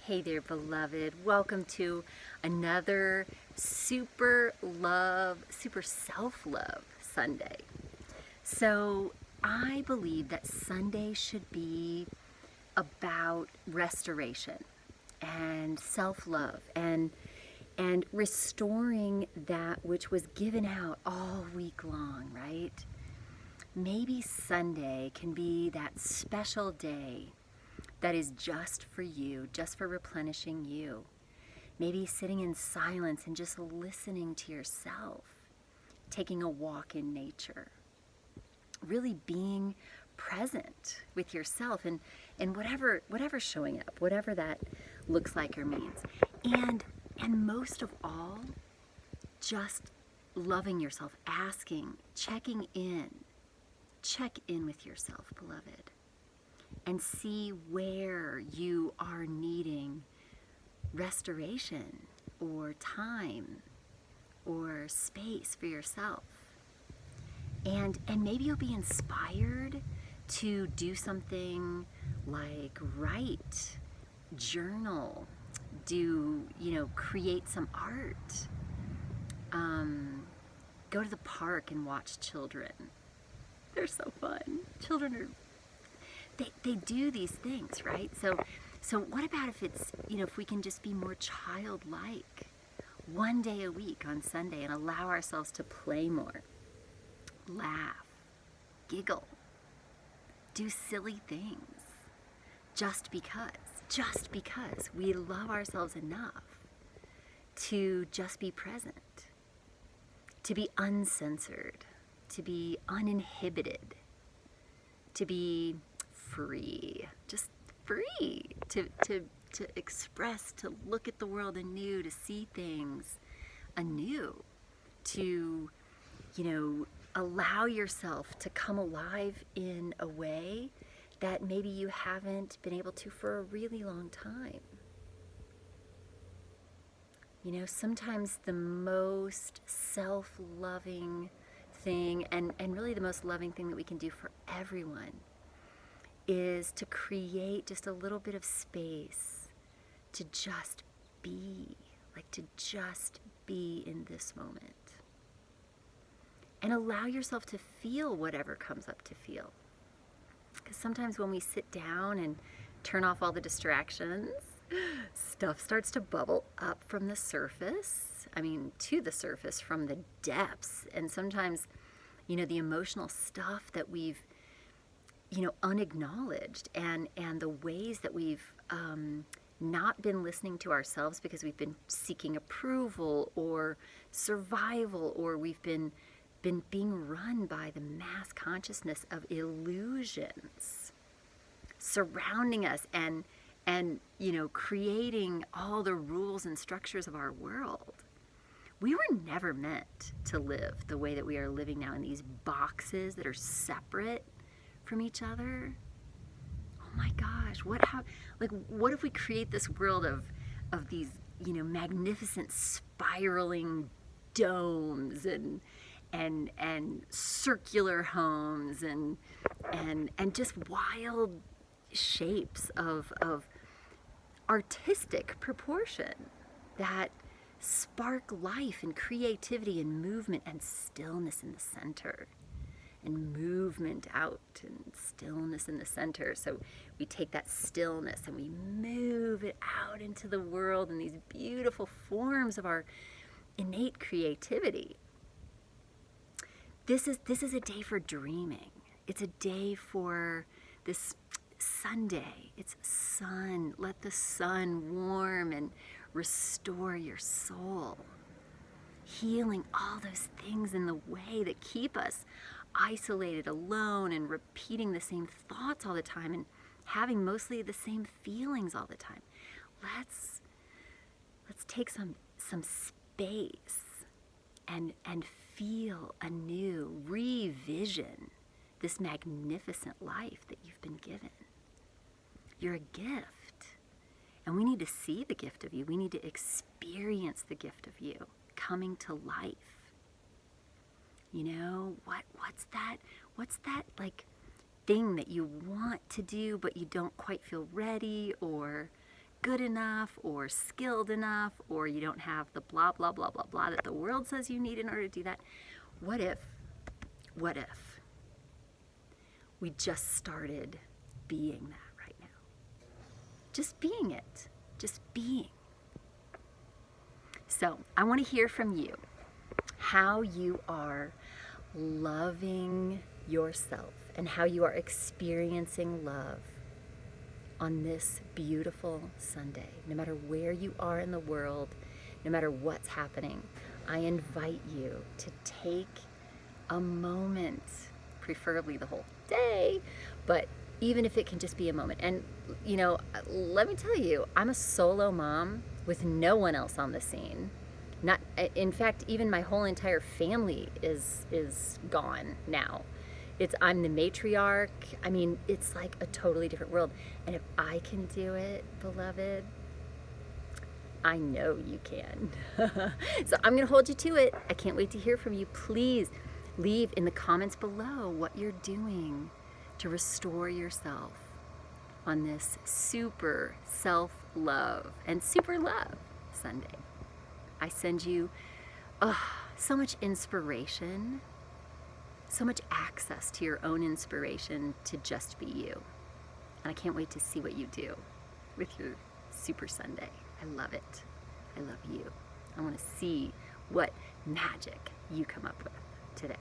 Hey there, beloved. Welcome to another super self-love Sunday. So I believe that Sunday should be about restoration and self-love and restoring that which was given out all week long, right? Maybe Sunday can be that special day that is just for you, just for replenishing you. Maybe sitting in silence and just listening to yourself, taking a walk in nature, really being present with yourself and whatever's showing up, whatever that looks like or means. And most of all, just loving yourself, asking, checking in. Check in with yourself, beloved, and see where you are needing restoration or time or space for yourself. And maybe you'll be inspired to do something like write, journal, create some art, go to the park and watch children. They're so fun. Children are they do these things, right? So what about if it's, if we can just be more childlike one day a week on Sunday and allow ourselves to play more, laugh, giggle, do silly things just because we love ourselves enough to just be present, to be uncensored, to be uninhibited, to be free, just free to express, to look at the world anew, to see things anew, to, allow yourself to come alive in a way that maybe you haven't been able to for a really long time. Sometimes the most self-loving thing and really the most loving thing that we can do for everyone is to create just a little bit of space to just be, to just be in this moment. And allow yourself to feel whatever comes up to feel. Because sometimes when we sit down and turn off all the distractions, stuff starts to bubble up from the surface. To the surface from the depths. And sometimes, the emotional stuff that we've unacknowledged and the ways that we've not been listening to ourselves because we've been seeking approval or survival, or we've been being run by the mass consciousness of illusions surrounding us and creating all the rules and structures of our world. We were never meant to live the way that we are living now in these boxes that are separate from each other. Oh my gosh, what if we create this world of these, magnificent spiraling domes and circular homes and just wild shapes of artistic proportion that spark life and creativity and movement and stillness in the center. And movement out and stillness in the center. So we take that stillness and we move it out into the world in these beautiful forms of our innate creativity. This is a day for dreaming. It's a day for this Sunday. It's sun. Let the sun warm and restore your soul. Healing all those things in the way that keep us isolated, alone, and repeating the same thoughts all the time and having mostly the same feelings all the time. Let's take some space and feel anew, revision this magnificent life that you've been given. You're a gift, and we need to see the gift of you. We need to experience the gift of you coming to life. What's that thing that you want to do but you don't quite feel ready, or good enough or skilled enough, or you don't have the blah, blah, blah, blah, blah that the world says you need in order to do that. What if we just started being that right now? Just being it, just being. So I want to hear from you how you are loving yourself and how you are experiencing love on this beautiful Sunday. No matter where you are in the world, no matter what's happening, I invite you to take a moment, preferably the whole day, but even if it can just be a moment. And you know, let me tell you, I'm a solo mom with no one else on the scene. Not, in fact, even my whole entire family is gone now. I'm the matriarch. I mean, it's like a totally different world. And if I can do it, beloved, I know you can. So I'm going to hold you to it. I can't wait to hear from you. Please leave in the comments below what you're doing to restore yourself on this super self-love and super love Sunday. I send you so much inspiration, so much access to your own inspiration to just be you. And I can't wait to see what you do with your Super Sunday. I love it. I love you. I want to see what magic you come up with today.